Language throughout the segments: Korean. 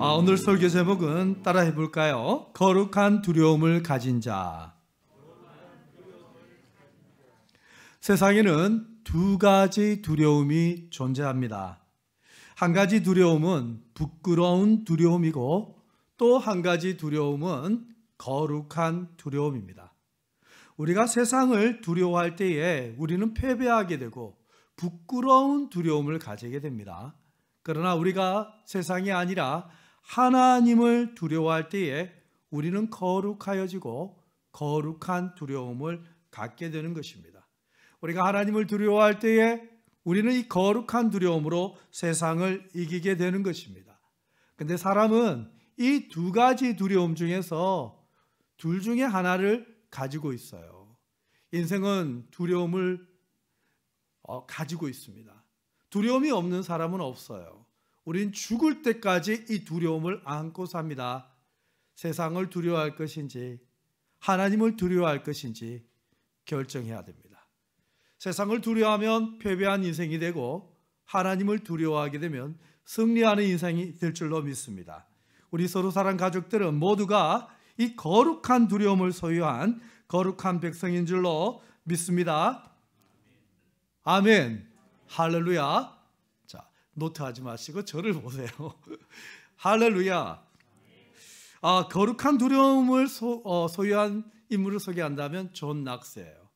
오늘 설교 제목은 따라해 볼까요? 거룩한 두려움을 가진 자. 세상에는 두 가지 두려움이 존재합니다. 한 가지 두려움은 부끄러운 두려움이고 또 한 가지 두려움은 거룩한 두려움입니다. 우리가 세상을 두려워할 때에 우리는 패배하게 되고 부끄러운 두려움을 가지게 됩니다. 그러나 우리가 세상이 아니라 하나님을 두려워할 때에 우리는 거룩하여지고 거룩한 두려움을 갖게 되는 것입니다. 우리가 하나님을 두려워할 때에 우리는 이 거룩한 두려움으로 세상을 이기게 되는 것입니다. 그런데 사람은 이 두 가지 두려움 중에서 둘 중에 하나를 가지고 있어요. 인생은 두려움을 가지고 있습니다. 두려움이 없는 사람은 없어요. 우린 죽을 때까지 이 두려움을 안고 삽니다. 세상을 두려워할 것인지 하나님을 두려워할 것인지 결정해야 됩니다. 세상을 두려워하면 패배한 인생이 되고 하나님을 두려워하게 되면 승리하는 인생이 될 줄로 믿습니다. 우리 서로 사랑 가족들은 모두가 이 거룩한 두려움을 소유한 거룩한 백성인 줄로 믿습니다. 아멘. 할렐루야. 노트하지 마시고 저를 보세요. 할렐루야. 거룩한 두려움을 소유한 인물을 소개한다면 존 낙스예요.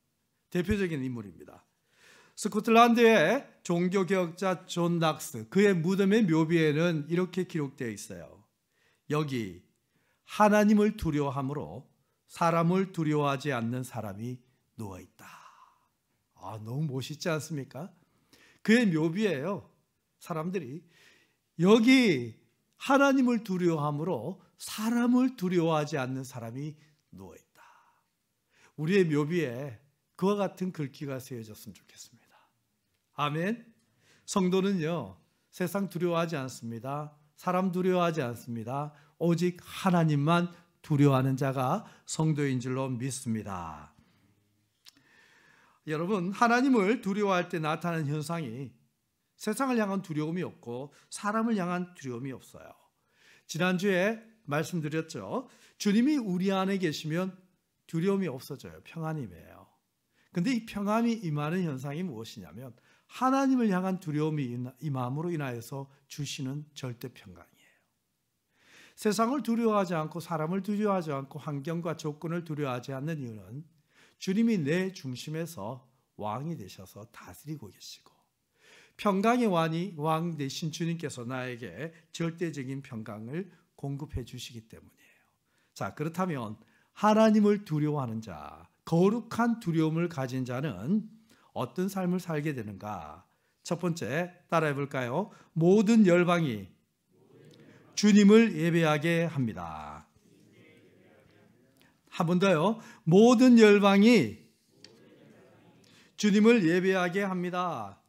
대표적인 인물입니다. 스코틀랜드의 종교개혁자 존 낙스, 그의 무덤의 묘비에는 이렇게 기록되어 있어요. 여기 하나님을 두려워함으로 사람을 두려워하지 않는 사람이 누워있다. 너무 멋있지 않습니까? 그의 묘비예요. 사람들이 여기 하나님을 두려워함으로 사람을 두려워하지 않는 사람이 누워있다. 우리의 묘비에 그와 같은 글귀가 세워졌으면 좋겠습니다. 아멘. 성도는요, 세상 두려워하지 않습니다. 사람 두려워하지 않습니다. 오직 하나님만 두려워하는 자가 성도인 줄로 믿습니다. 여러분, 하나님을 두려워할 때 나타나는 현상이 세상을 향한 두려움이 없고 사람을 향한 두려움이 없어요. 지난주에 말씀드렸죠. 주님이 우리 안에 계시면 두려움이 없어져요. 평안임이에요. 근데 이 평안이 임하는 현상이 무엇이냐면 하나님을 향한 두려움이 임함으로 인하여서 주시는 절대 평강이에요. 세상을 두려워하지 않고 사람을 두려워하지 않고 환경과 조건을 두려워하지 않는 이유는 주님이 내 중심에서 왕이 되셔서 다스리고 계시고 평강의 왕 되신 주님께서 나에게 절대적인 평강을 공급해 주시기 때문이에요. 자, 그렇다면 하나님을 두려워하는 자, 거룩한 두려움을 가진 자는 어떤 삶을 살게 되는가? 첫 번째, 따라해 볼까요? 모든 열방이 주님을 예배하게 합니다. 한 번 더요. 모든 열방이 주님을 예배하게 합니다.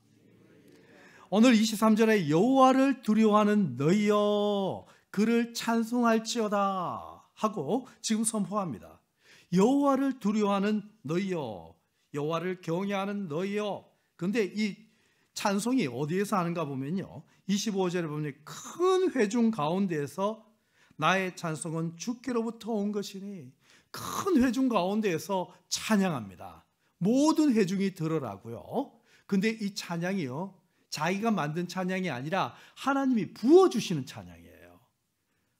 오늘 23절에 여호와를 두려워하는 너희여 그를 찬송할지어다 하고 지금 선포합니다. 여호와를 두려워하는 너희여, 여호와를 경외하는 너희여. 그런데 이 찬송이 어디에서 하는가 보면요, 25절에 보면 큰 회중 가운데에서 나의 찬송은 주께로부터 온 것이니 큰 회중 가운데에서 찬양합니다. 모든 회중이 들으라고요. 근데 이 찬양이요, 자기가 만든 찬양이 아니라 하나님이 부어주시는 찬양이에요.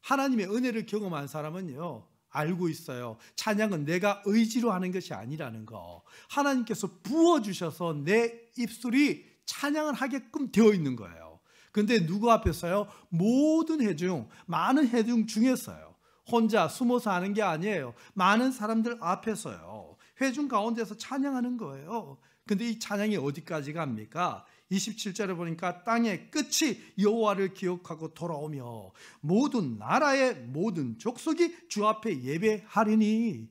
하나님의 은혜를 경험한 사람은요, 알고 있어요. 찬양은 내가 의지로 하는 것이 아니라는 거. 하나님께서 부어주셔서 내 입술이 찬양을 하게끔 되어 있는 거예요. 그런데 누구 앞에서요? 모든 회중, 많은 회중 중에서요. 혼자 숨어서 하는 게 아니에요. 많은 사람들 앞에서요. 회중 가운데서 찬양하는 거예요. 근데 이 찬양이 어디까지 갑니까? 27절에 보니까 땅의 끝이 여호와를 기억하고 돌아오며 모든 나라의 모든 족속이 주 앞에 예배하리니.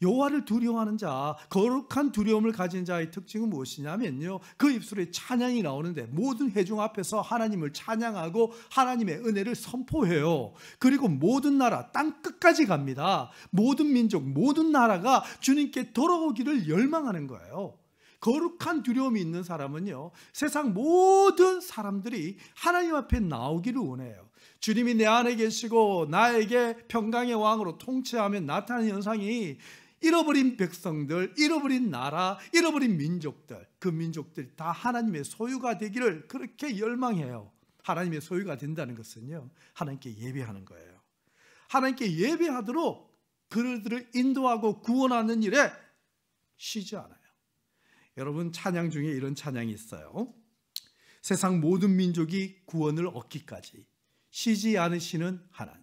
여호와를 두려워하는 자, 거룩한 두려움을 가진 자의 특징은 무엇이냐면요, 그 입술에 찬양이 나오는데 모든 회중 앞에서 하나님을 찬양하고 하나님의 은혜를 선포해요. 그리고 모든 나라, 땅 끝까지 갑니다. 모든 민족, 모든 나라가 주님께 돌아오기를 열망하는 거예요. 거룩한 두려움이 있는 사람은요, 세상 모든 사람들이 하나님 앞에 나오기를 원해요. 주님이 내 안에 계시고 나에게 평강의 왕으로 통치하며 나타나는 현상이 잃어버린 백성들, 잃어버린 나라, 잃어버린 민족들, 그 민족들이 다 하나님의 소유가 되기를 그렇게 열망해요. 하나님의 소유가 된다는 것은요, 하나님께 예배하는 거예요. 하나님께 예배하도록 그들을 인도하고 구원하는 일에 쉬지 않아요. 여러분, 찬양 중에 이런 찬양이 있어요. 세상 모든 민족이 구원을 얻기까지 쉬지 않으시는 하나님.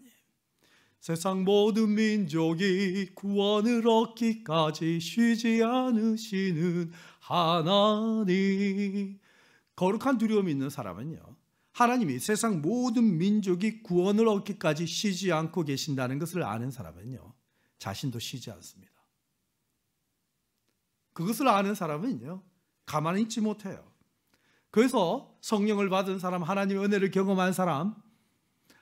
세상 모든 민족이 구원을 얻기까지 쉬지 않으시는 하나님. 거룩한 두려움이 있는 사람은요, 하나님이 세상 모든 민족이 구원을 얻기까지 쉬지 않고 계신다는 것을 아는 사람은요, 자신도 쉬지 않습니다. 그것을 아는 사람은요, 가만히 있지 못해요. 그래서 성령을 받은 사람, 하나님의 은혜를 경험한 사람,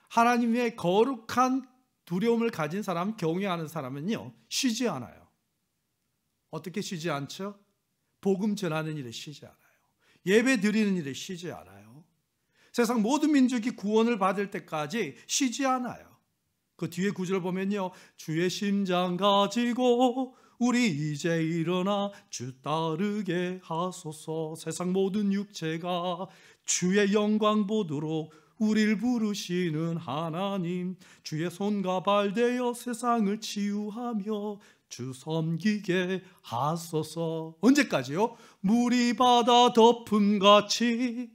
하나님의 거룩한 두려움을 가진 사람, 경외하는 사람은요, 쉬지 않아요. 어떻게 쉬지 않죠? 복음 전하는 일에 쉬지 않아요. 예배 드리는 일에 쉬지 않아요. 세상 모든 민족이 구원을 받을 때까지 쉬지 않아요. 그 뒤에 구절 보면요, 주의 심장 가지고 우리 이제 일어나 주 따르게 하소서. 세상 모든 육체가 주의 영광 보도록 우리를 부르시는 하나님, 주의 손과 발 대어 세상을 치유하며 주 섬기게 하소서. 언제까지요? 물이 바다 덮음같이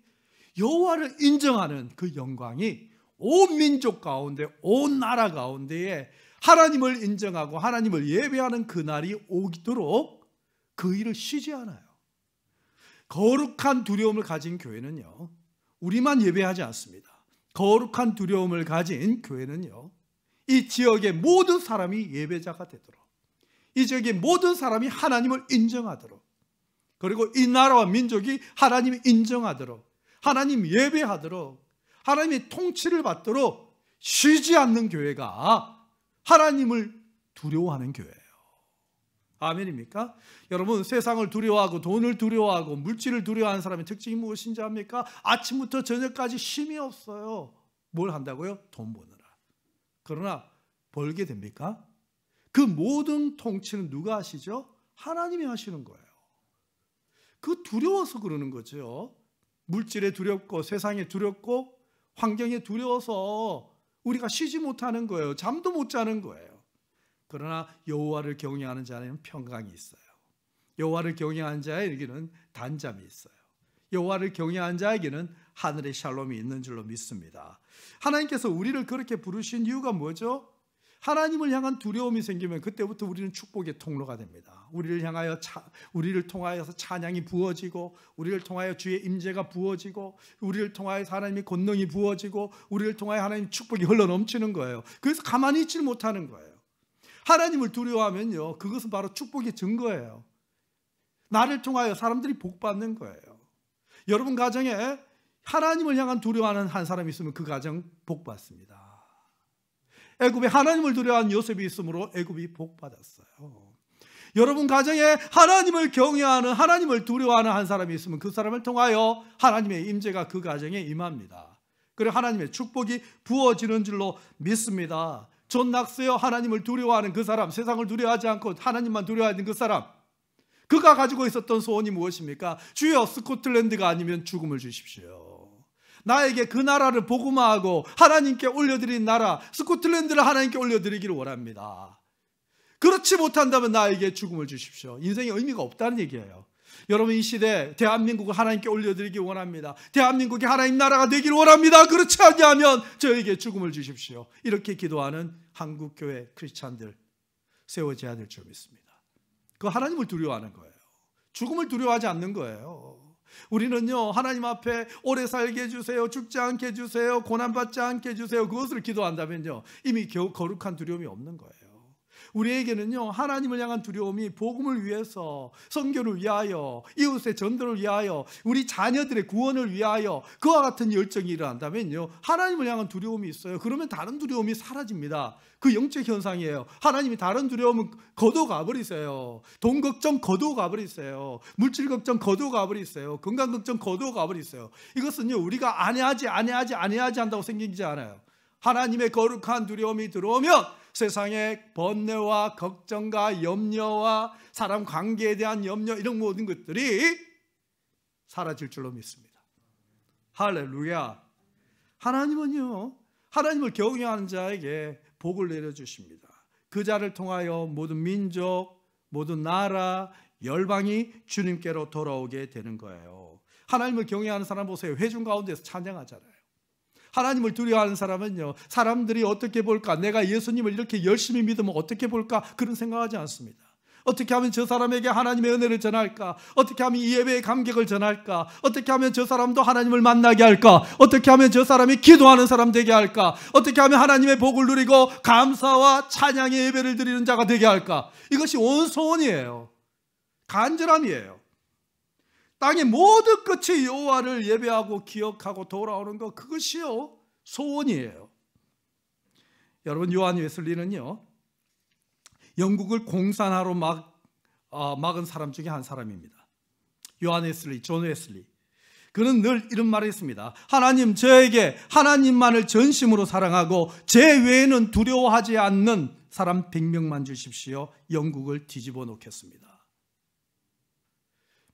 여호와를 인정하는 그 영광이 온 민족 가운데, 온 나라 가운데에 하나님을 인정하고 하나님을 예배하는 그날이 오도록 그 일을 쉬지 않아요. 거룩한 두려움을 가진 교회는요, 우리만 예배하지 않습니다. 거룩한 두려움을 가진 교회는요, 이 지역의 모든 사람이 예배자가 되도록, 이 지역의 모든 사람이 하나님을 인정하도록, 그리고 이 나라와 민족이 하나님을 인정하도록, 하나님 예배하도록, 하나님의 통치를 받도록 쉬지 않는 교회가 하나님을 두려워하는 교회예요. 아멘입니까? 여러분, 세상을 두려워하고 돈을 두려워하고 물질을 두려워하는 사람의 특징이 무엇인지 압니까? 아침부터 저녁까지 쉼이 없어요. 뭘 한다고요? 돈 버느라. 그러나 벌게 됩니까? 그 모든 통치는 누가 하시죠? 하나님이 하시는 거예요. 그 두려워서 그러는 거죠. 물질에 두렵고 세상에 두렵고 환경에 두려워서 우리가 쉬지 못하는 거예요. 잠도 못 자는 거예요. 그러나 여호와를 경외하는 자는 평강이 있어요. 여호와를 경외하는 자에게는 단잠이 있어요. 여호와를 경외하는 자에게는 하늘의 샬롬이 있는 줄로 믿습니다. 하나님께서 우리를 그렇게 부르신 이유가 뭐죠? 하나님을 향한 두려움이 생기면 그때부터 우리는 축복의 통로가 됩니다. 우리를 통하여서 찬양이 부어지고, 우리를 통하여 주의 임재가 부어지고, 우리를 통하여서 하나님의 권능이 부어지고, 우리를 통하여 하나님의 축복이 흘러넘치는 거예요. 그래서 가만히 있지 못하는 거예요. 하나님을 두려워하면요, 그것은 바로 축복의 증거예요. 나를 통하여 사람들이 복 받는 거예요. 여러분 가정에 하나님을 향한 두려워하는 한 사람이 있으면 그 가정 복 받습니다. 애굽에 하나님을 두려워하는 요셉이 있으므로 애굽이 복 받았어요. 여러분 가정에 하나님을 경외하는, 하나님을 두려워하는 한 사람이 있으면 그 사람을 통하여 하나님의 임재가 그 가정에 임합니다. 그리고 하나님의 축복이 부어지는 줄로 믿습니다. 존 낙스요, 하나님을 두려워하는 그 사람, 세상을 두려워하지 않고 하나님만 두려워하는 그 사람, 그가 가지고 있었던 소원이 무엇입니까? 주여, 스코틀랜드가 아니면 죽음을 주십시오. 나에게 그 나라를 복음화하고 하나님께 올려드린 나라 스코틀랜드를 하나님께 올려드리기를 원합니다. 그렇지 못한다면 나에게 죽음을 주십시오. 인생에 의미가 없다는 얘기예요. 여러분, 이 시대 대한민국을 하나님께 올려드리기 원합니다. 대한민국이 하나님 나라가 되기를 원합니다. 그렇지 않냐면 저에게 죽음을 주십시오. 이렇게 기도하는 한국교회 크리스찬들 세워져야 될 줄 믿습니다. 그 하나님을 두려워하는 거예요. 죽음을 두려워하지 않는 거예요. 우리는요, 하나님 앞에 오래 살게 해주세요, 죽지 않게 해주세요, 고난받지 않게 해주세요, 그것을 기도한다면요, 이미 거룩한 두려움이 없는 거예요. 우리에게는요, 하나님을 향한 두려움이 복음을 위해서, 선교를 위하여, 이웃의 전도를 위하여, 우리 자녀들의 구원을 위하여 그와 같은 열정이 일어난다면요, 하나님을 향한 두려움이 있어요. 그러면 다른 두려움이 사라집니다. 그 영적 현상이에요. 하나님이 다른 두려움은 거둬가 버리세요. 돈 걱정 거둬가 버리세요. 물질 걱정 거둬가 버리세요. 건강 걱정 거둬가 버리세요. 이것은요, 우리가 안해야지 한다고 생기지 않아요. 하나님의 거룩한 두려움이 들어오면 세상의 번뇌와 걱정과 염려와 사람 관계에 대한 염려, 이런 모든 것들이 사라질 줄로 믿습니다. 할렐루야. 하나님은요, 하나님을 경외하는 자에게 복을 내려주십니다. 그 자를 통하여 모든 민족, 모든 나라, 열방이 주님께로 돌아오게 되는 거예요. 하나님을 경외하는 사람 보세요. 회중 가운데서 찬양하잖아요. 하나님을 두려워하는 사람은요, 사람들이 어떻게 볼까, 내가 예수님을 이렇게 열심히 믿으면 어떻게 볼까, 그런 생각하지 않습니다. 어떻게 하면 저 사람에게 하나님의 은혜를 전할까, 어떻게 하면 이 예배의 감격을 전할까, 어떻게 하면 저 사람도 하나님을 만나게 할까, 어떻게 하면 저 사람이 기도하는 사람 되게 할까, 어떻게 하면 하나님의 복을 누리고 감사와 찬양의 예배를 드리는 자가 되게 할까. 이것이 온 소원이에요. 간절함이에요. 땅의 모든 끝이 여호와를 예배하고 기억하고 돌아오는 것, 그것이요 소원이에요. 여러분, 요한 웨슬리는요, 영국을 공산화로 막은 사람 중에 한 사람입니다. 요한 웨슬리, 존 웨슬리. 그는 늘 이런 말을 했습니다. 하나님, 저에게 하나님만을 전심으로 사랑하고 제 외에는 두려워하지 않는 사람 100명만 주십시오. 영국을 뒤집어 놓겠습니다.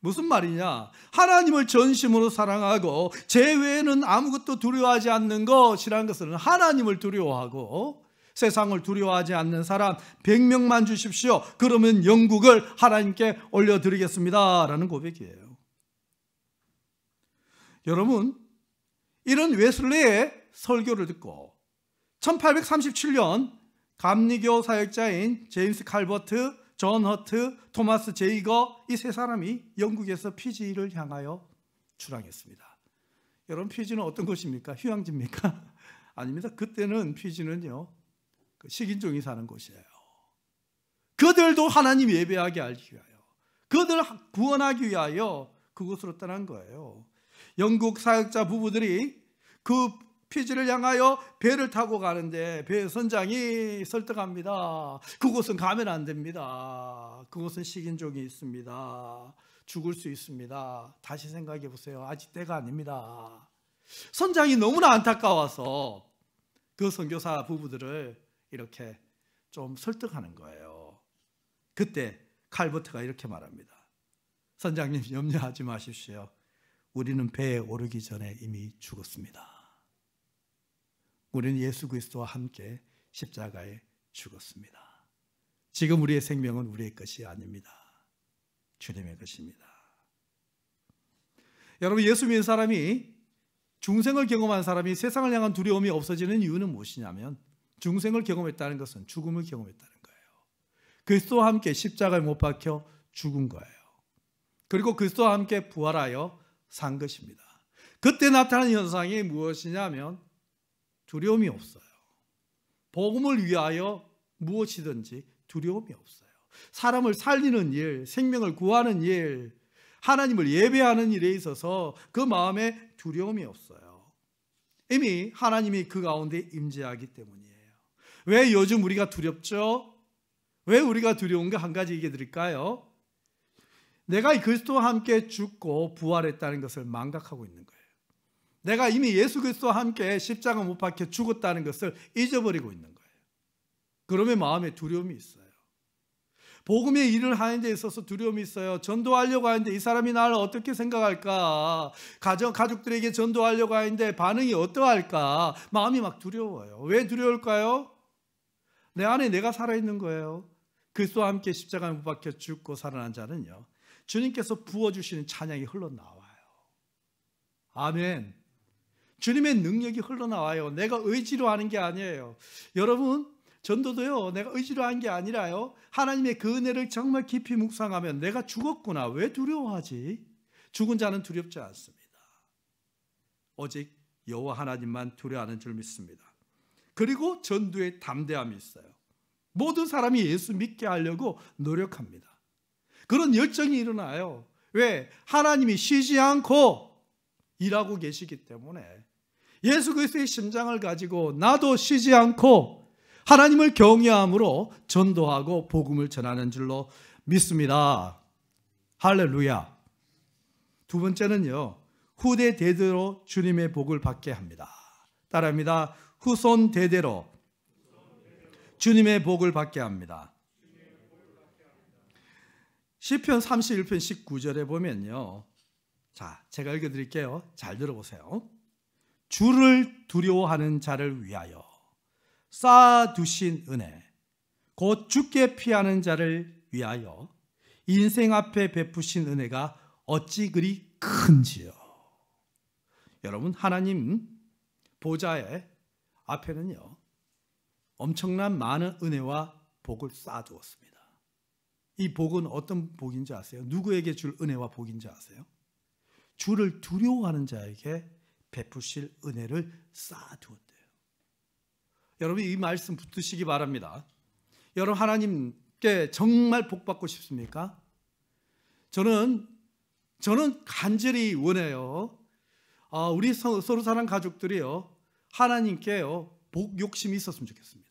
무슨 말이냐? 하나님을 전심으로 사랑하고 제 외에는 아무것도 두려워하지 않는 것이라는 것은, 하나님을 두려워하고 세상을 두려워하지 않는 사람 100명만 주십시오. 그러면 영국을 하나님께 올려드리겠습니다 라는 고백이에요. 여러분, 이런 웨슬리의 설교를 듣고 1837년 감리교 사역자인 제임스 칼버트, 존 허트, 토마스 제이거, 이 세 사람이 영국에서 피지를 향하여 출항했습니다. 여러분, 피지는 어떤 곳입니까? 휴양지입니까? 아닙니다. 그때는 피지는요, 식인종이 사는 곳이에요. 그들도 하나님 예배하게 하기 위하여, 그들을 구원하기 위하여 그곳으로 떠난 거예요. 영국 사역자 부부들이 그 피지를 향하여 배를 타고 가는데 배 선장이 설득합니다. 그곳은 가면 안 됩니다. 그곳은 식인종이 있습니다. 죽을 수 있습니다. 다시 생각해 보세요. 아직 때가 아닙니다. 선장이 너무나 안타까워서 그 선교사 부부들을 이렇게 좀 설득하는 거예요. 그때 칼버트가 이렇게 말합니다. 선장님, 염려하지 마십시오. 우리는 배에 오르기 전에 이미 죽었습니다. 우리는 예수 그리스도와 함께 십자가에 죽었습니다. 지금 우리의 생명은 우리의 것이 아닙니다. 주님의 것입니다. 여러분, 예수 믿는 사람이, 중생을 경험한 사람이 세상을 향한 두려움이 없어지는 이유는 무엇이냐면, 중생을 경험했다는 것은 죽음을 경험했다는 거예요. 그리스도와 함께 십자가에 못 박혀 죽은 거예요. 그리고 그리스도와 함께 부활하여 산 것입니다. 그때 나타나는 현상이 무엇이냐면 두려움이 없어요. 복음을 위하여 무엇이든지 두려움이 없어요. 사람을 살리는 일, 생명을 구하는 일, 하나님을 예배하는 일에 있어서 그 마음에 두려움이 없어요. 이미 하나님이 그 가운데 임재하기 때문이에요. 왜 요즘 우리가 두렵죠? 왜 우리가 두려운가? 한 가지 얘기해 드릴까요? 내가 그리스도와 함께 죽고 부활했다는 것을 망각하고 있는 거예요. 내가 이미 예수 그리스도와 함께 십자가 못 박혀 죽었다는 것을 잊어버리고 있는 거예요. 그러면 마음에 두려움이 있어요. 복음의 일을 하는 데 있어서 두려움이 있어요. 전도하려고 하는데 이 사람이 나를 어떻게 생각할까? 가족들에게 전도하려고 하는데 반응이 어떠할까? 마음이 막 두려워요. 왜 두려울까요? 내 안에 내가 살아있는 거예요. 그리스도와 함께 십자가에 못 박혀 죽고 살아난 자는요, 주님께서 부어주시는 찬양이 흘러나와요. 아멘. 주님의 능력이 흘러나와요. 내가 의지로 하는 게 아니에요. 여러분, 전도도요, 내가 의지로 한 게 아니라요, 하나님의 그 은혜를 정말 깊이 묵상하면 내가 죽었구나, 왜 두려워하지? 죽은 자는 두렵지 않습니다. 오직 여호와 하나님만 두려워하는 줄 믿습니다. 그리고 전도에 담대함이 있어요. 모든 사람이 예수 믿게 하려고 노력합니다. 그런 열정이 일어나요. 왜? 하나님이 쉬지 않고 일하고 계시기 때문에. 예수 그리스도의 심장을 가지고 나도 쉬지 않고 하나님을 경외함으로 전도하고 복음을 전하는 줄로 믿습니다. 할렐루야. 두 번째는요, 후대 대대로 주님의 복을 받게 합니다. 따라합니다. 후손 대대로 주님의 복을 받게 합니다. 시편 31편 19절에 보면요, 자, 제가 읽어드릴게요. 잘 들어보세요. 주를 두려워하는 자를 위하여 쌓아두신 은혜, 곧 주께 피하는 자를 위하여 인생 앞에 베푸신 은혜가 어찌 그리 큰지요. 여러분, 하나님 보좌의 앞에는요, 엄청난 많은 은혜와 복을 쌓아두었습니다. 이 복은 어떤 복인지 아세요? 누구에게 줄 은혜와 복인지 아세요? 주를 두려워하는 자에게 베푸실 은혜를 쌓아두었대요. 여러분, 이 말씀 붙드시기 바랍니다. 여러분, 하나님께 정말 복 받고 싶습니까? 저는 간절히 원해요. 우리 서로 사는 가족들이요, 하나님께요 복 욕심이 있었으면 좋겠습니다.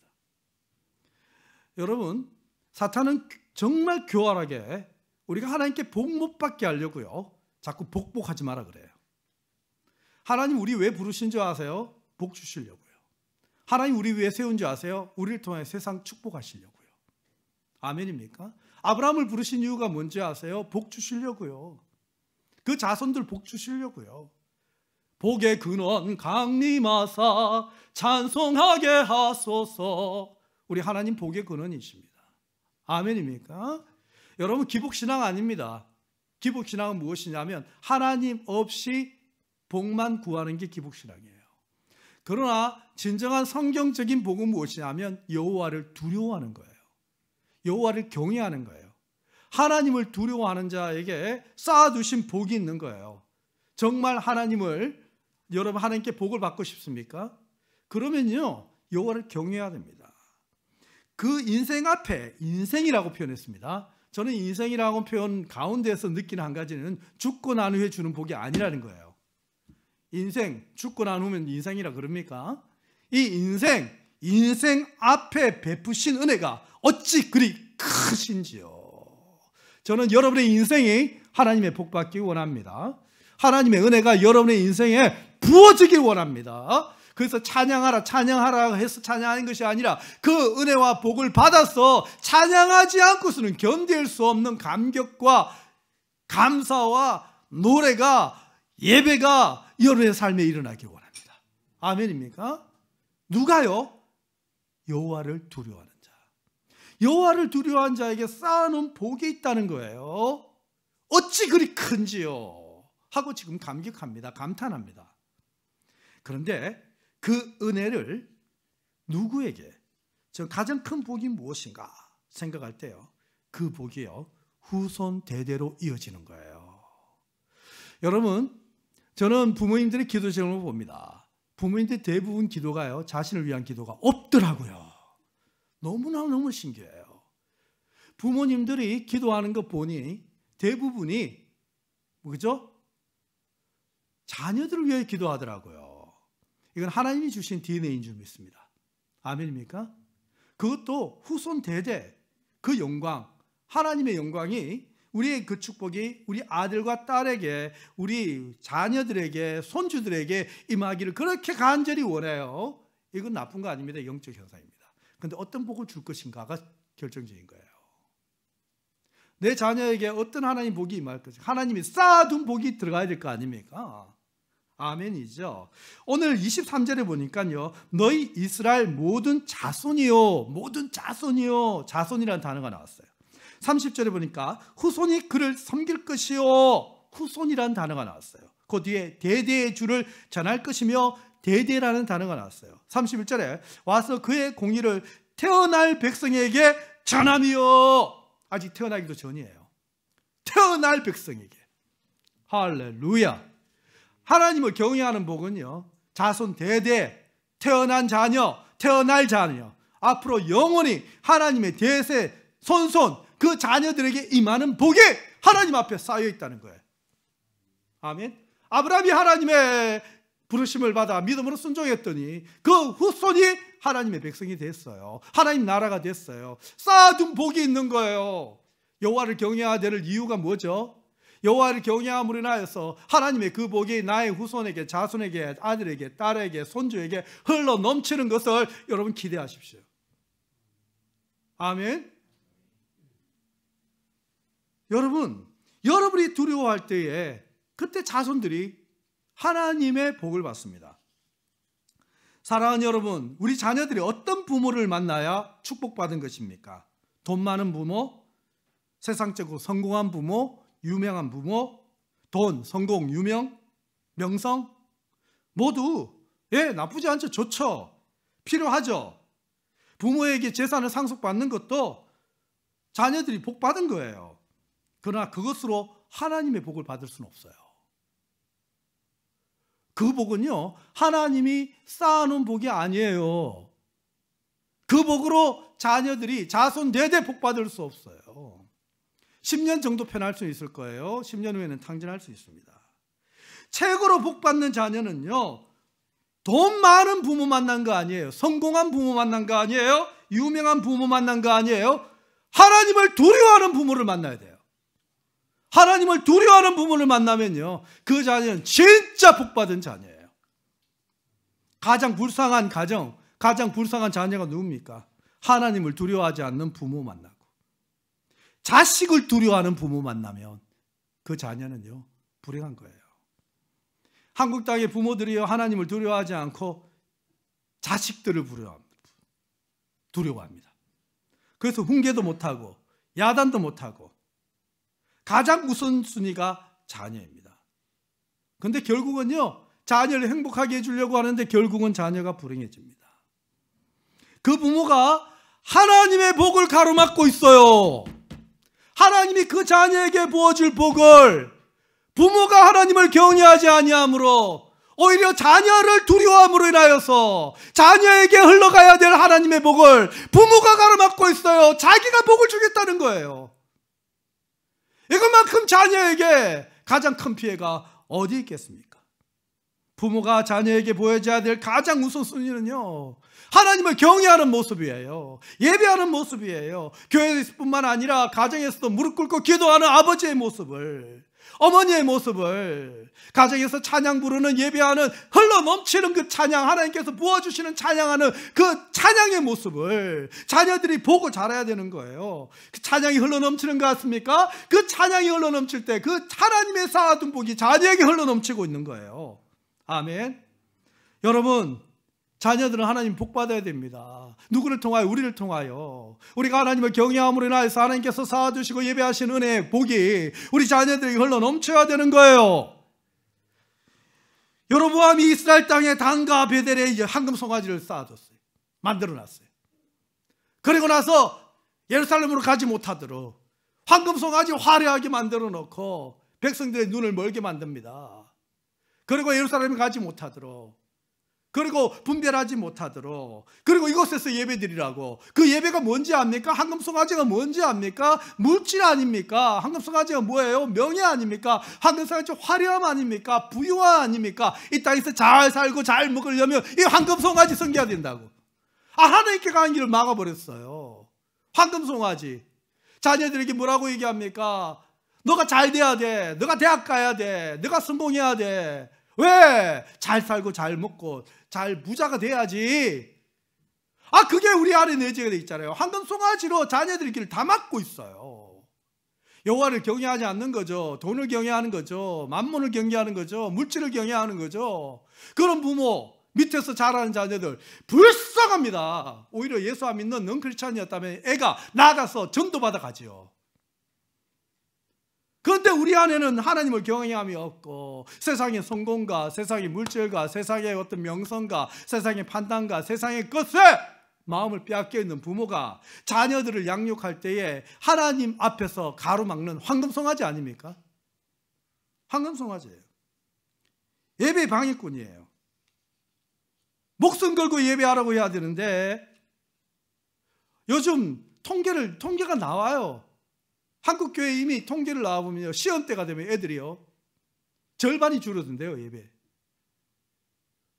여러분, 사탄은 정말 교활하게 우리가 하나님께 복 못 받게 하려고요, 자꾸 복복하지 마라 그래요. 하나님 우리 왜 부르신 줄 아세요? 복 주시려고요. 하나님 우리 왜 세운 줄 아세요? 우리를 통해 세상 축복하시려고요. 아멘입니까? 아브라함을 부르신 이유가 뭔지 아세요? 복 주시려고요. 그 자손들 복 주시려고요. 복의 근원 강림하사 찬송하게 하소서. 우리 하나님 복의 근원이십니다. 아멘입니까? 여러분, 기복신앙 아닙니다. 기복신앙은 무엇이냐면 하나님 없이 복만 구하는 게 기복신앙이에요. 그러나 진정한 성경적인 복은 무엇이냐면 여호와를 두려워하는 거예요. 여호와를 경외하는 거예요. 하나님을 두려워하는 자에게 쌓아두신 복이 있는 거예요. 정말 여러분 하나님께 복을 받고 싶습니까? 그러면요, 여호와를 경외해야 됩니다. 그 인생 앞에, 인생이라고 표현했습니다. 저는 인생이라고 표현 가운데서 느끼는 한 가지는 죽고 난 후에 주는 복이 아니라는 거예요. 인생, 죽고 난 후면 인생이라 그럽니까? 이 인생 앞에 베푸신 은혜가 어찌 그리 크신지요. 저는 여러분의 인생이 하나님의 복 받기 원합니다. 하나님의 은혜가 여러분의 인생에 부어지길 원합니다. 그래서 찬양하라 해서 찬양하는 것이 아니라 그 은혜와 복을 받아서 찬양하지 않고서는 견딜 수 없는 감격과 감사와 노래가, 예배가 여러분의 삶에 일어나길 원합니다. 아멘입니까? 누가요? 여호와를 두려워하는 자. 여호와를 두려워하는 자에게 쌓아놓은 복이 있다는 거예요. 어찌 그리 큰지요 하고 지금 감격합니다. 감탄합니다. 그런데 그 은혜를 누구에게, 저 가장 큰 복이 무엇인가 생각할 때요, 그 복이요, 후손 대대로 이어지는 거예요. 여러분, 저는 부모님들의 기도 제목을 봅니다. 부모님들 대부분 기도가요, 자신을 위한 기도가 없더라고요. 너무 신기해요. 부모님들이 기도하는 거 보니 대부분이 뭐죠? 자녀들을 위해 기도하더라고요. 이건 하나님이 주신 DNA인 줄 믿습니다. 아멘입니까? 그것도 후손 대대, 그 영광, 하나님의 영광이, 우리의 그 축복이 우리 아들과 딸에게, 우리 자녀들에게, 손주들에게 임하기를 그렇게 간절히 원해요. 이건 나쁜 거 아닙니다. 영적 현상입니다. 그런데 어떤 복을 줄 것인가가 결정적인 거예요. 내 자녀에게 어떤 하나님 복이 임할 것인가, 하나님이 쌓아둔 복이 들어가야 될 거 아닙니까? 아멘이죠. 오늘 23절에 보니까요, 너희 이스라엘 모든 자손이요, 모든 자손이요, 자손이라는 단어가 나왔어요. 30절에 보니까 후손이 그를 섬길 것이요, 후손이라는 단어가 나왔어요. 그 뒤에 대대의 주를 전할 것이며 대대라는 단어가 나왔어요. 31절에 와서 그의 공의를 태어날 백성에게 전하며, 아직 태어나기도 전이에요. 태어날 백성에게. 할렐루야. 하나님을 경외하는 복은요, 자손 대대, 태어난 자녀, 태어날 자녀, 앞으로 영원히 하나님의 대세 손손 그 자녀들에게 임하는 복이 하나님 앞에 쌓여 있다는 거예요. 아멘. 아브라함이 하나님의 부르심을 받아 믿음으로 순종했더니 그 후손이 하나님의 백성이 됐어요. 하나님 나라가 됐어요. 쌓아둔 복이 있는 거예요. 여호와를 경외해야 될 이유가 뭐죠? 여호와를 경외함으로 인하여서 하나님의 그 복이 나의 후손에게, 자손에게, 아들에게, 딸에게, 손주에게 흘러 넘치는 것을 여러분 기대하십시오. 아멘. 여러분이 두려워할 때에 그때 자손들이 하나님의 복을 받습니다. 사랑하는 여러분, 우리 자녀들이 어떤 부모를 만나야 축복받은 것입니까? 돈 많은 부모, 세상적으로 성공한 부모, 유명한 부모, 돈, 성공, 유명, 명성 모두 나쁘지 않죠. 좋죠. 필요하죠. 부모에게 재산을 상속받는 것도 자녀들이 복 받은 거예요. 그러나 그것으로 하나님의 복을 받을 수는 없어요. 그 복은요, 하나님이 쌓아놓은 복이 아니에요. 그 복으로 자녀들이 자손 대대 복 받을 수 없어요. 10년 정도 편할 수 있을 거예요. 10년 후에는 탕진할 수 있습니다. 최고로 복 받는 자녀는요, 돈 많은 부모 만난 거 아니에요. 성공한 부모 만난 거 아니에요. 유명한 부모 만난 거 아니에요. 하나님을 두려워하는 부모를 만나야 돼요. 하나님을 두려워하는 부모를 만나면요, 그 자녀는 진짜 복받은 자녀예요. 가장 불쌍한 가정, 가장 불쌍한 자녀가 누굽니까? 하나님을 두려워하지 않는 부모 만나고 자식을 두려워하는 부모 만나면 그 자녀는요, 불행한 거예요. 한국 땅의 부모들이요, 하나님을 두려워하지 않고 자식들을 두려워합니다. 그래서 훈계도 못하고 야단도 못하고 가장 우선순위가 자녀입니다. 그런데 결국은요, 자녀를 행복하게 해주려고 하는데 결국은 자녀가 불행해집니다. 그 부모가 하나님의 복을 가로막고 있어요. 하나님이 그 자녀에게 부어줄 복을 부모가 하나님을 경외하지 아니함으로 오히려 자녀를 두려워함으로 인하여서 자녀에게 흘러가야 될 하나님의 복을 부모가 가로막고 있어요. 자기가 복을 주겠다는 거예요. 이것만큼 자녀에게 가장 큰 피해가 어디 있겠습니까? 부모가 자녀에게 보여줘야 될 가장 우선순위는요, 하나님을 경외하는 모습이에요. 예배하는 모습이에요. 교회뿐만 아니라 가정에서도 무릎 꿇고 기도하는 아버지의 모습을, 어머니의 모습을, 가정에서 찬양 부르는, 예배하는, 흘러 넘치는 그 찬양, 하나님께서 부어주시는 찬양하는 그 찬양의 모습을 자녀들이 보고 자라야 되는 거예요. 그 찬양이 흘러 넘치는 것 같습니까? 그 찬양이 흘러 넘칠 때 그 하나님의 쌓아둔 복이 자녀에게 흘러 넘치고 있는 거예요. 아멘. 여러분, 자녀들은 하나님 복 받아야 됩니다. 누구를 통하여? 우리를 통하여. 우리가 하나님을 경외함으로 인하여서 하나님께서 쌓아주시고 예배하신 은혜의 복이 우리 자녀들에게 흘러 넘쳐야 되는 거예요. 여로보암이 이스라엘 땅에 단과 베델에 이제 황금 송아지를 쌓아뒀어요. 만들어놨어요. 그리고 나서 예루살렘으로 가지 못하도록 황금 송아지 화려하게 만들어 놓고 백성들의 눈을 멀게 만듭니다. 그리고 예루살렘에 가지 못하도록, 그리고 분별하지 못하도록, 그리고 이곳에서 예배드리라고. 그 예배가 뭔지 압니까? 황금송아지가 뭔지 압니까? 물질 아닙니까? 황금송아지가 뭐예요? 명예 아닙니까? 황금송아지 화려함 아닙니까? 부유함 아닙니까? 이 땅에서 잘 살고 잘 먹으려면 이 황금송아지 섬겨야 된다고. 하나님께 가는 길을 막아버렸어요. 황금송아지. 자녀들에게 뭐라고 얘기합니까? 너가 잘 돼야 돼. 너가 대학 가야 돼. 너가 성공해야 돼. 왜? 잘 살고 잘 먹고 잘 부자가 돼야지. 그게 우리 안에 내재가 돼 있잖아요. 황금송아지로 자녀들의 길을 다 막고 있어요. 여호와를 경외하지 않는 거죠. 돈을 경외하는 거죠. 만몬을 경외하는 거죠. 물질을 경외하는 거죠. 그런 부모 밑에서 자라는 자녀들 불쌍합니다. 오히려 예수 안 믿는 넌크리스찬이었다면 애가 나가서 전도받아 가지요. 그런데 우리 안에는 하나님을 경외함이 없고 세상의 성공과 세상의 물질과 세상의 어떤 명성과 세상의 판단과 세상의 것에 마음을 빼앗겨 있는 부모가 자녀들을 양육할 때에 하나님 앞에서 가로막는 황금송아지 아닙니까? 황금송아지예요. 예배 방해꾼이에요. 목숨 걸고 예배하라고 해야 되는데 요즘 통계가 나와요. 한국 교회 이미 통계를 나와보면요, 시험 때가 되면 애들이요 절반이 줄어든대요, 예배.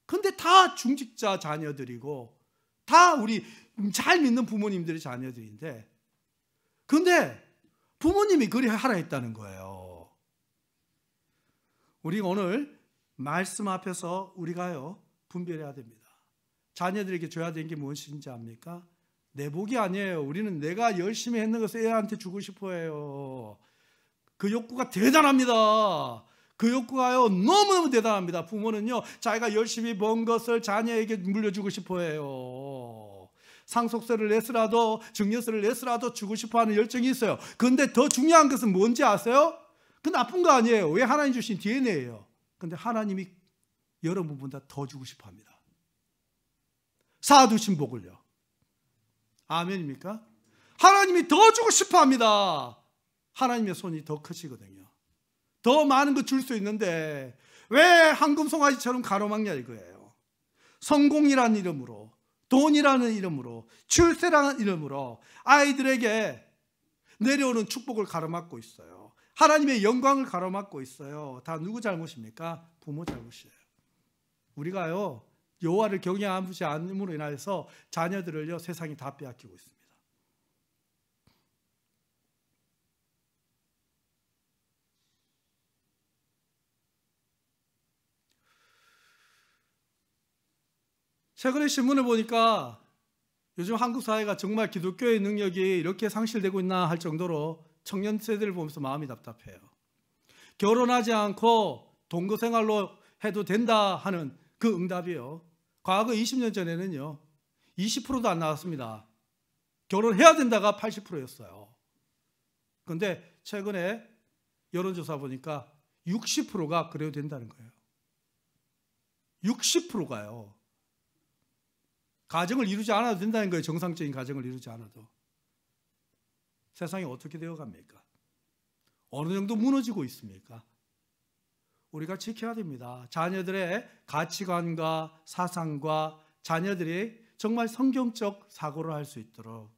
근데 다 중직자 자녀들이고 다 우리 잘 믿는 부모님들의 자녀들인데, 근데 부모님이 그리 하라 했다는 거예요. 우리가 오늘 말씀 앞에서 우리가요 분별해야 됩니다. 자녀들에게 줘야 되는 게 무엇인지 압니까? 내 복이 아니에요. 우리는 내가 열심히 했는 것을 애한테 주고 싶어 해요. 그 욕구가 대단합니다. 그 욕구가요 너무너무 대단합니다. 부모는요 자기가 열심히 번 것을 자녀에게 물려주고 싶어 해요. 상속세를 내서라도 증여세를 내서라도 주고 싶어하는 열정이 있어요. 그런데 더 중요한 것은 뭔지 아세요? 그 나쁜 거 아니에요. 왜 하나님 주신 DNA예요. 그런데 하나님이 여러분보다 더 주고 싶어합니다. 쌓아두신 복을요. 아멘입니까? 하나님이 더 주고 싶어합니다. 하나님의 손이 더 크시거든요. 더 많은 거 줄 수 있는데 왜 황금송아지처럼 가로막냐 이거예요. 성공이라는 이름으로, 돈이라는 이름으로, 출세라는 이름으로 아이들에게 내려오는 축복을 가로막고 있어요. 하나님의 영광을 가로막고 있어요. 다 누구 잘못입니까? 부모 잘못이에요. 우리가요 여호와를 경외하지 않음으로 인하여서 자녀들을요 세상이 다 빼앗기고 있습니다. 최근에 신문을 보니까 요즘 한국 사회가 정말 기독교의 능력이 이렇게 상실되고 있나 할 정도로 청년 세대를 보면서 마음이 답답해요. 결혼하지 않고 동거 생활로 해도 된다 하는 그 응답이요. 과거 20년 전에는요 20%도 안 나왔습니다. 결혼해야 된다가 80%였어요. 그런데 최근에 여론조사 보니까 60%가 그래도 된다는 거예요. 60%가요. 가정을 이루지 않아도 된다는 거예요. 정상적인 가정을 이루지 않아도. 세상이 어떻게 되어갑니까? 어느 정도 무너지고 있습니까? 우리가 지켜야 됩니다. 자녀들의 가치관과 사상과 자녀들이 정말 성경적 사고를 할 수 있도록,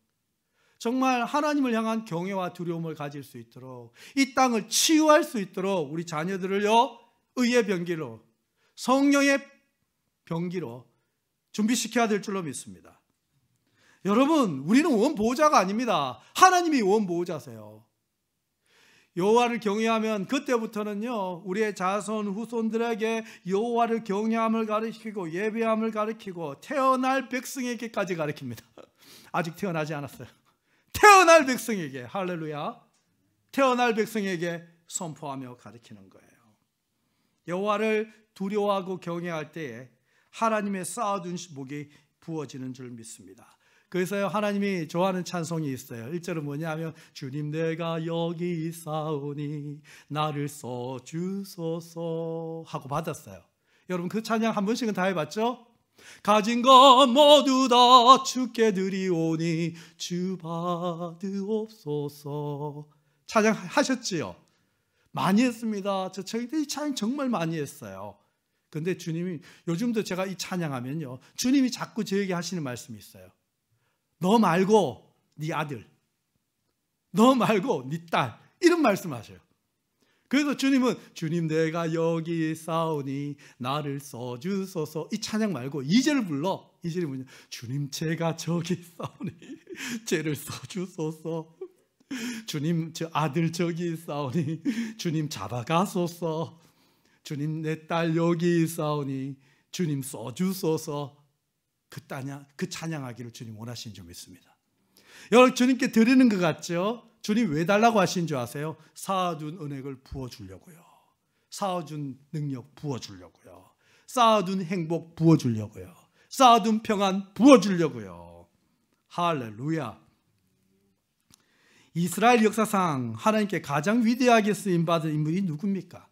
정말 하나님을 향한 경외와 두려움을 가질 수 있도록, 이 땅을 치유할 수 있도록 우리 자녀들을요 의의 병기로, 성령의 병기로 준비시켜야 될 줄로 믿습니다. 여러분, 우리는 원보호자가 아닙니다. 하나님이 원보호자세요. 여호와를 경외하면 그때부터는요 우리의 자손 후손들에게 여호와를 경외함을 가르치고 예배함을 가르치고 태어날 백성에게까지 가르칩니다. 아직 태어나지 않았어요. 태어날 백성에게, 할렐루야, 태어날 백성에게 선포하며 가르치는 거예요. 여호와를 두려워하고 경외할 때에 하나님의 쌓아둔 복이 부어지는 줄 믿습니다. 그래서 하나님이 좋아하는 찬송이 있어요. 1절은 뭐냐면 주님 내가 여기 있사오니 나를 써주소서 하고 받았어요. 여러분 그 찬양 한 번씩은 다 해봤죠? 가진 것 모두 다 주께 드리오니 주 받으옵소서. 찬양 하셨지요? 많이 했습니다. 이 찬양 정말 많이 했어요. 근데 주님이, 요즘도 제가 이 찬양하면요 주님이 자꾸 저에게 하시는 말씀이 있어요. 너 말고 네 아들, 너 말고 네 딸, 이런 말씀하셔요. 그래서 주님은 주님 내가 여기 있사오니 나를 써주소서, 이 찬양 말고 2절을 불러. 2절이 뭐냐, 주님 제가 저기 있사오니 죄를 써주소서, 주님 저 아들 저기 있사오니 주님 잡아가소서, 주님 내 딸 여기 있사오니 주님 써주소서. 그 찬양하기를 주님 원하시는 줄 믿습니다. 여러분 주님께 드리는 것 같죠? 주님 왜 달라고 하신 줄 아세요? 쌓아둔 은혜를 부어주려고요. 쌓아둔 능력 부어주려고요. 쌓아둔 행복 부어주려고요. 쌓아둔 평안 부어주려고요. 할렐루야. 이스라엘 역사상 하나님께 가장 위대하게 쓰임받은 인물이 누굽니까?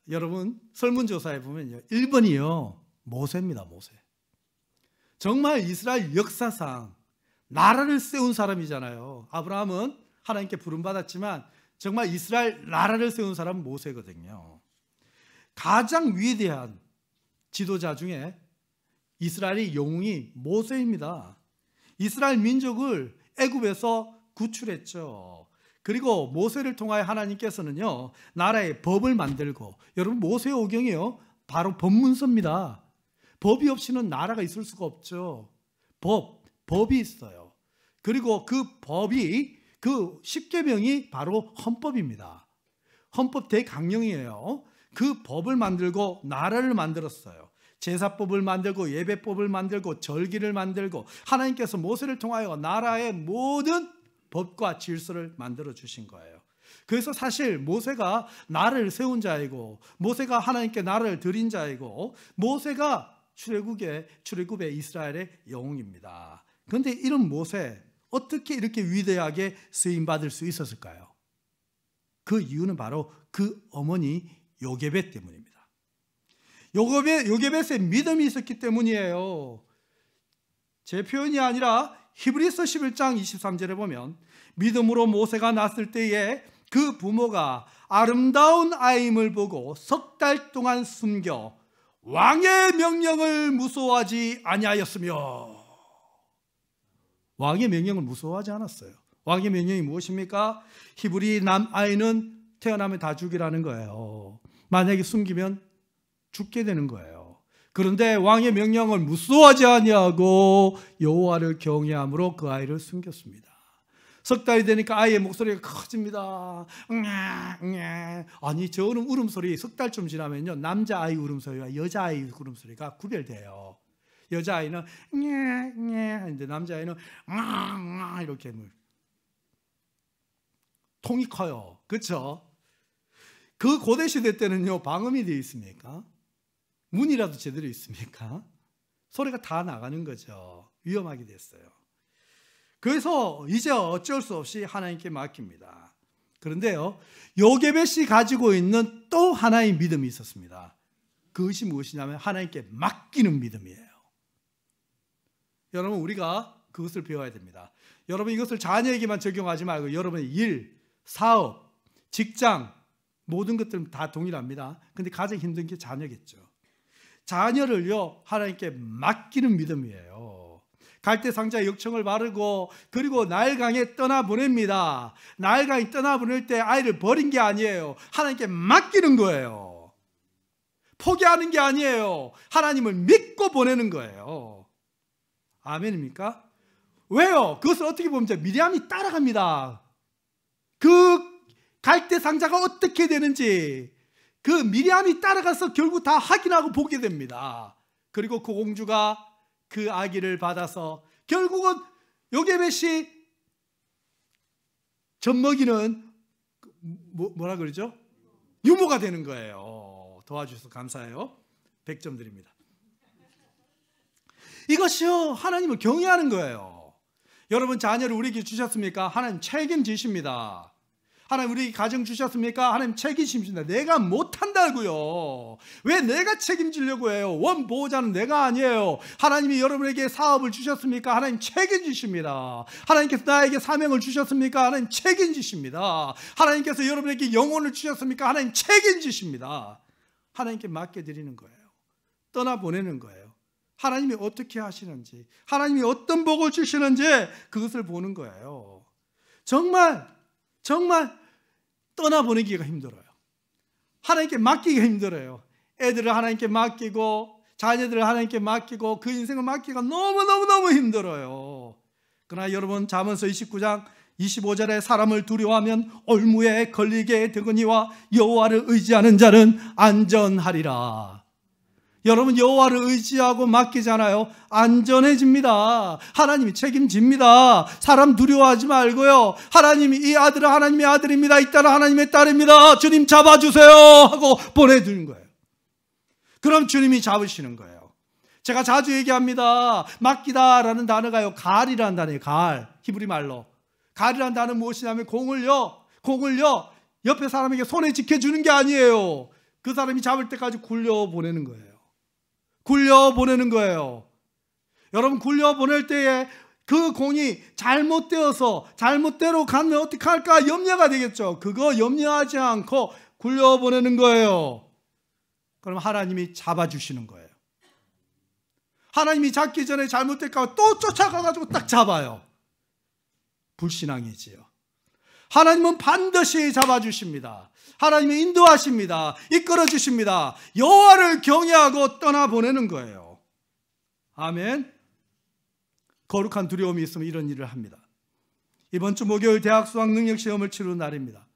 여러분 설문조사에 보면요 1번이요 모세입니다. 모세. 정말 이스라엘 역사상 나라를 세운 사람이잖아요. 아브라함은 하나님께 부름받았지만 정말 이스라엘 나라를 세운 사람은 모세거든요. 가장 위대한 지도자 중에 이스라엘의 영웅이 모세입니다. 이스라엘 민족을 애굽에서 구출했죠. 그리고 모세를 통하여 하나님께서는요, 나라의 법을 만들고, 여러분 모세오경이요 바로 법문서입니다. 법이 없이는 나라가 있을 수가 없죠. 법이 있어요. 그리고 그 법이, 그 10계명이 바로 헌법입니다. 헌법 대강령이에요. 그 법을 만들고 나라를 만들었어요. 제사법을 만들고 예배법을 만들고 절기를 만들고, 하나님께서 모세를 통하여 나라의 모든 법과 질서를 만들어 주신 거예요. 그래서 사실 모세가 나라를 세운 자이고, 모세가 하나님께 나라를 드린 자이고, 모세가 출애굽의 이스라엘의 영웅입니다. 그런데 이런 모세 어떻게 이렇게 위대하게 쓰임 받을 수 있었을까요? 그 이유는 바로 그 어머니 요게벳 때문입니다. 요게벳의 믿음이 있었기 때문이에요. 제 표현이 아니라 히브리서 11장 23절에 보면, 믿음으로 모세가 낳았을 때에 그 부모가 아름다운 아임을 보고 석 달 동안 숨겨 왕의 명령을 무서워하지 아니하였으며. 왕의 명령을 무서워하지 않았어요. 왕의 명령이 무엇입니까? 히브리 남아이는 태어나면 다 죽이라는 거예요. 만약에 숨기면 죽게 되는 거예요. 그런데 왕의 명령을 무서워하지 아니하고 여호와를 경외함으로 그 아이를 숨겼습니다. 석 달이 되니까 아이의 목소리가 커집니다. 아니, 저는 울음소리 석 달쯤 지나면요, 남자아이 울음소리와 여자아이 울음소리가 구별돼요. 여자아이는 하는데 남자아이는 이렇게 통이 커요. 그렇죠? 그 고대 시대 때는요, 방음이 되어 있습니까? 문이라도 제대로 있습니까? 소리가 다 나가는 거죠. 위험하게 됐어요. 그래서 이제 어쩔 수 없이 하나님께 맡깁니다. 그런데요, 요게벳이 가지고 있는 또 하나의 믿음이 있었습니다. 그것이 무엇이냐면 하나님께 맡기는 믿음이에요. 여러분, 우리가 그것을 배워야 됩니다. 여러분, 이것을 자녀에게만 적용하지 말고 여러분의 일, 사업, 직장, 모든 것들은 다 동일합니다. 근데 가장 힘든 게 자녀겠죠. 자녀를요, 하나님께 맡기는 믿음이에요. 갈대상자에 역청을 바르고, 그리고 나일강에 떠나보냅니다. 나일강에 떠나보낼 때 아이를 버린 게 아니에요. 하나님께 맡기는 거예요. 포기하는 게 아니에요. 하나님을 믿고 보내는 거예요. 아멘입니까? 왜요? 그것을 어떻게 보면 미리암이 따라갑니다. 그 갈대상자가 어떻게 되는지 그 미리암이 따라가서 결국 다 확인하고 보게 됩니다. 그리고 그 공주가 그 아기를 받아서 결국은 요게벳이 젖먹이는 뭐라 그러죠? 유모가 되는 거예요. 도와주셔서 감사해요. 100점 드립니다. 이것이요, 하나님을 경외하는 거예요. 여러분, 자녀를 우리에게 주셨습니까? 하나님 책임지십니다. 하나님 우리 가정 주셨습니까? 하나님 책임지십니다. 내가 못한다고요. 왜 내가 책임지려고 해요? 원보호자는 내가 아니에요. 하나님이 여러분에게 사업을 주셨습니까? 하나님 책임지십니다. 하나님께서 나에게 사명을 주셨습니까? 하나님 책임지십니다. 하나님께서 여러분에게 영혼을 주셨습니까? 하나님 책임지십니다. 하나님께 맡겨드리는 거예요. 떠나보내는 거예요. 하나님이 어떻게 하시는지, 하나님이 어떤 복을 주시는지 그것을 보는 거예요. 정말 떠나보내기가 힘들어요. 하나님께 맡기기가 힘들어요. 애들을 하나님께 맡기고, 자녀들을 하나님께 맡기고, 그 인생을 맡기기가 너무너무 힘들어요. 그러나 여러분, 잠언서 29장 25절에 사람을 두려워하면 올무에 걸리게 되거니와 여호와를 의지하는 자는 안전하리라. 여러분, 여호와를 의지하고 맡기잖아요. 안전해집니다. 하나님이 책임집니다. 사람 두려워하지 말고요, 하나님이 이 아들은 하나님의 아들입니다, 이 딸은 하나님의 딸입니다, 주님 잡아주세요 하고 보내주는 거예요. 그럼 주님이 잡으시는 거예요. 제가 자주 얘기합니다. 맡기다라는 단어가요, 갈이라는 단어예요. 갈, 히브리 말로. 갈이라는 단어는 무엇이냐면 공을요 옆에 사람에게 손에 지켜주는 게 아니에요. 그 사람이 잡을 때까지 굴려보내는 거예요. 굴려보내는 거예요. 여러분, 굴려보낼 때에 그 공이 잘못대로 가면 어떻게 할까 염려가 되겠죠. 그거 염려하지 않고 굴려보내는 거예요. 그럼 하나님이 잡아주시는 거예요. 하나님이 잡기 전에 잘못될까 또 쫓아가가지고 딱 잡아요. 불신앙이지요. 하나님은 반드시 잡아주십니다. 하나님이 인도하십니다. 이끌어주십니다. 여호와를 경외하고 떠나보내는 거예요. 아멘. 거룩한 두려움이 있으면 이런 일을 합니다. 이번 주 목요일 대학 수학 능력 시험을 치르는 날입니다.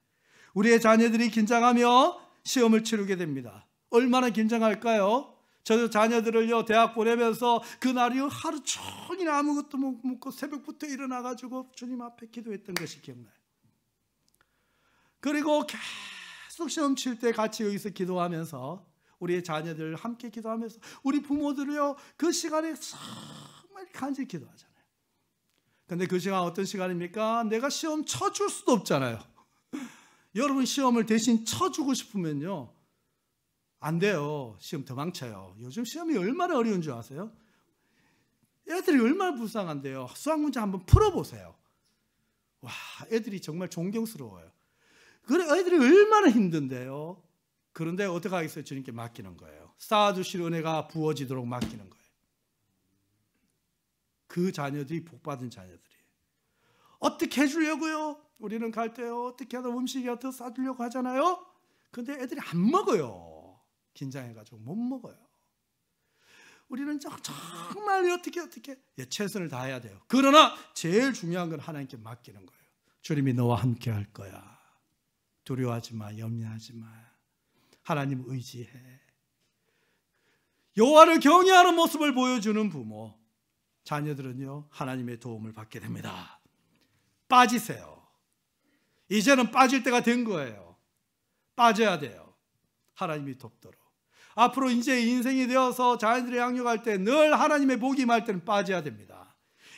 우리의 자녀들이 긴장하며 시험을 치르게 됩니다. 얼마나 긴장할까요? 저 자녀들을요, 대학 보내면서 그날이 하루 종일 아무것도 못 먹고 새벽부터 일어나가지고 주님 앞에 기도했던 것이 기억나요. 그리고 계속 시험 칠 때 같이 여기서 기도하면서 우리의 자녀들 함께 기도하면서 우리 부모들이요, 그 시간에 정말 간절히 기도하잖아요. 근데 그 시간 어떤 시간입니까? 내가 시험 쳐줄 수도 없잖아요. 여러분 시험을 대신 쳐주고 싶으면요, 안 돼요. 시험 도망쳐요. 요즘 시험이 얼마나 어려운 줄 아세요? 애들이 얼마나 불쌍한데요. 수학 문제 한번 풀어보세요. 와, 애들이 정말 존경스러워요. 그래, 애들이 얼마나 힘든데요. 그런데 어떻게 하겠어요? 주님께 맡기는 거예요. 쌓아주실 은혜가 부어지도록 맡기는 거예요. 그 자녀들이 복받은 자녀들이에요. 어떻게 해주려고요? 우리는 갈 때요, 어떻게 하다 음식이 더 싸주려고 하잖아요. 근데 애들이 안 먹어요. 긴장해가지고 못 먹어요. 우리는 정말 어떻게 최선을 다해야 돼요. 그러나 제일 중요한 건 하나님께 맡기는 거예요. 주님이 너와 함께 할 거야. 두려워하지 마, 염려하지 마. 하나님 의지해. 여호와를 경외하는 모습을 보여주는 부모, 자녀들은요, 하나님의 도움을 받게 됩니다. 빠지세요. 이제는 빠질 때가 된 거예요. 빠져야 돼요. 하나님이 돕도록. 앞으로 이제 인생이 되어서 자녀들이 양육할 때 늘 하나님의 복이 임할 때는 빠져야 됩니다.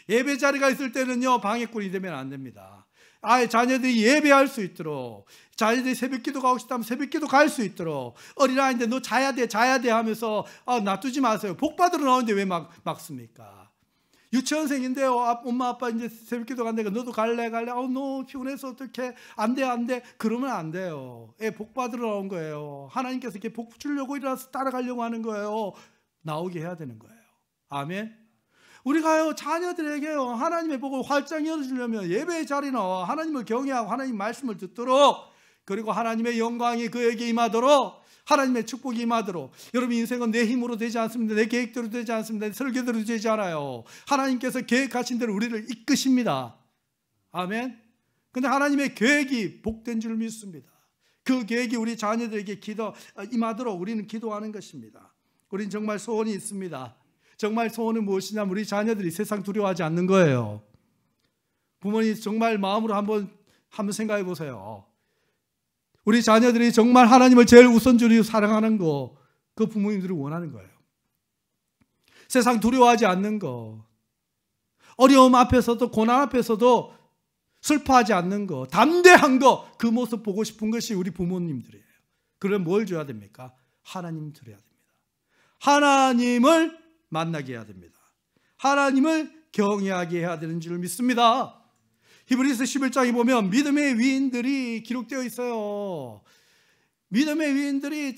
예배 자리가 있을 때는요, 방해꾼이 되면 안 됩니다. 아예 자녀들이 예배할 수 있도록, 자녀들이 새벽기도 가고 싶다면 새벽기도 갈 수 있도록, 어린아이인데 너 자야 돼 하면서 놔두지 마세요. 복 받으러 나오는데 왜 막습니까? 유치원생인데요, 엄마 아빠 이제 새벽기도 간다니까 너도 갈래? 너 피곤해서 어떡해? 안 돼. 그러면 안 돼요. 복 받으러 나온 거예요. 하나님께서 이렇게 복 주려고 일어나서 따라가려고 하는 거예요. 나오게 해야 되는 거예요. 아멘. 우리가요, 자녀들에게요, 하나님의 복을 활짝 열어주려면 예배의 자리나 하나님을 경외하고 하나님 말씀을 듣도록, 그리고 하나님의 영광이 그에게 임하도록, 하나님의 축복이 임하도록. 여러분 인생은 내 힘으로 되지 않습니다. 내 계획대로 되지 않습니다. 내 설계대로 되지 않아요. 하나님께서 계획하신 대로 우리를 이끄십니다. 아멘. 근데 하나님의 계획이 복된 줄 믿습니다. 그 계획이 우리 자녀들에게 임하도록 우리는 기도하는 것입니다. 우리는 정말 소원이 있습니다. 정말 소원은 무엇이냐면 우리 자녀들이 세상 두려워하지 않는 거예요. 부모님 정말 마음으로 한번 생각해 보세요. 우리 자녀들이 정말 하나님을 제일 우선순위로 사랑하는 거, 그 부모님들이 원하는 거예요. 세상 두려워하지 않는 거, 어려움 앞에서도 고난 앞에서도 슬퍼하지 않는 거, 담대한 거, 그 모습 보고 싶은 것이 우리 부모님들이에요. 그럼 뭘 줘야 됩니까? 하나님 드려야 됩니다. 하나님을 만나게 해야 됩니다. 하나님을 경외하게 해야 되는 줄 믿습니다. 히브리서 11장에 보면 믿음의 위인들이 기록되어 있어요. 믿음의 위인들이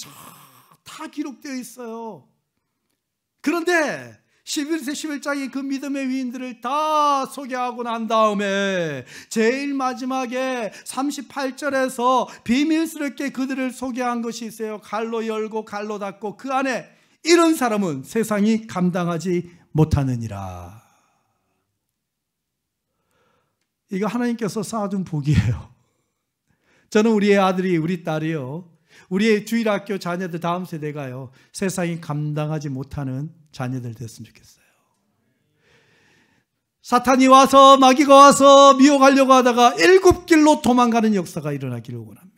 다 기록되어 있어요. 그런데 히브리서 11장에 그 믿음의 위인들을 다 소개하고 난 다음에 제일 마지막에 38절에서 비밀스럽게 그들을 소개한 것이 있어요. 갈로 열고 갈로 닫고 그 안에 이런 사람은 세상이 감당하지 못하느니라. 이거 하나님께서 쌓아둔 복이에요. 저는 우리의 아들이, 우리 딸이요, 우리의 주일학교 자녀들 다음 세대가요, 세상이 감당하지 못하는 자녀들 됐으면 좋겠어요. 사탄이 와서, 마귀가 와서 미혹하려고 하다가 7길로 도망가는 역사가 일어나기를 원합니다.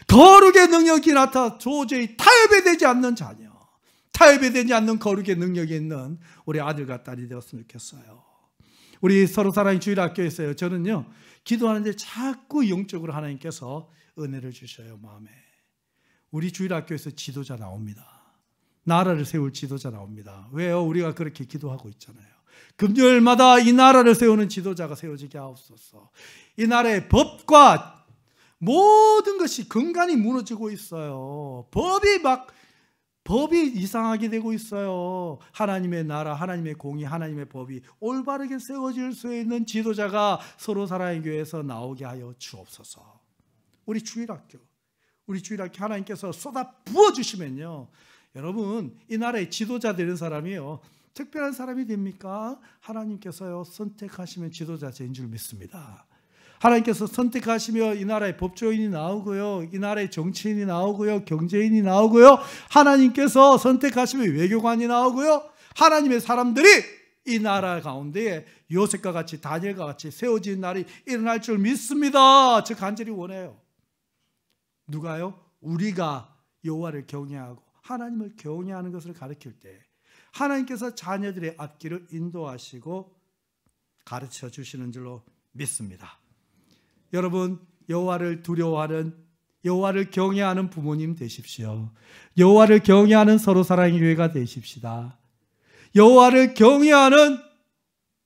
거룩의 능력이 나타 도저히 타협이 되지 않는 자녀, 타협이 되지 않는 거룩의 능력이 있는 우리 아들과 딸이 되었으면 좋겠어요. 우리 서로 사랑의 주일학교에서요, 저는요, 기도하는데 자꾸 영적으로 하나님께서 은혜를 주셔요, 마음에. 우리 주일학교에서 지도자 나옵니다. 나라를 세울 지도자 나옵니다. 왜요? 우리가 그렇게 기도하고 있잖아요. 금요일마다 이 나라를 세우는 지도자가 세워지게 하옵소서. 이 나라의 법과 모든 것이 근간이 무너지고 있어요. 법이 막 법이 이상하게 되고 있어요. 하나님의 나라, 하나님의 공의, 하나님의 법이 올바르게 세워질 수 있는 지도자가 서로 사랑의 교회에서 나오게 하여 주옵소서. 우리 주일학교 하나님께서 쏟아 부어주시면요, 여러분, 이 나라의 지도자 되는 사람이요, 특별한 사람이 됩니까? 하나님께서요 선택하시면 지도자 된 줄 믿습니다. 하나님께서 선택하시며 이 나라의 법조인이 나오고요, 이 나라의 정치인이 나오고요, 경제인이 나오고요, 하나님께서 선택하시면 외교관이 나오고요, 하나님의 사람들이 이 나라 가운데에 요셉과 같이, 다니엘과 같이 세워진 날이 일어날 줄 믿습니다. 저 간절히 원해요. 누가요? 우리가 여호와를 경외하고 하나님을 경외하는 것을 가르칠 때 하나님께서 자녀들의 앞길을 인도하시고 가르쳐 주시는 줄로 믿습니다. 여러분, 여호와를 두려워하는, 여호와를 경외하는 부모님 되십시오. 여호와를 경외하는 서로 사랑의 교회가 되십시다. 여호와를 경외하는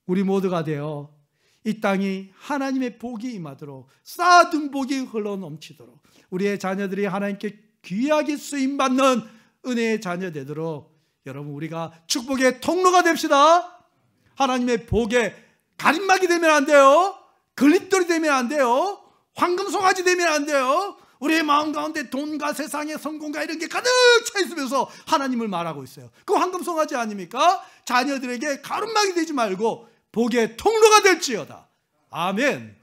우리 모두가 되어 이 땅이 하나님의 복이 임하도록, 쌓아둔 복이 흘러넘치도록, 우리의 자녀들이 하나님께 귀하게 쓰임받는 은혜의 자녀 되도록 여러분, 우리가 축복의 통로가 됩시다. 하나님의 복에 가림막이 되면 안 돼요. 걸림돌이 되면 안 돼요. 황금송아지 되면 안 돼요. 우리의 마음 가운데 돈과 세상의 성공과 이런 게 가득 차 있으면서 하나님을 말하고 있어요. 그 황금송아지 아닙니까? 자녀들에게 가림막이 되지 말고 복의 통로가 될지어다. 아멘.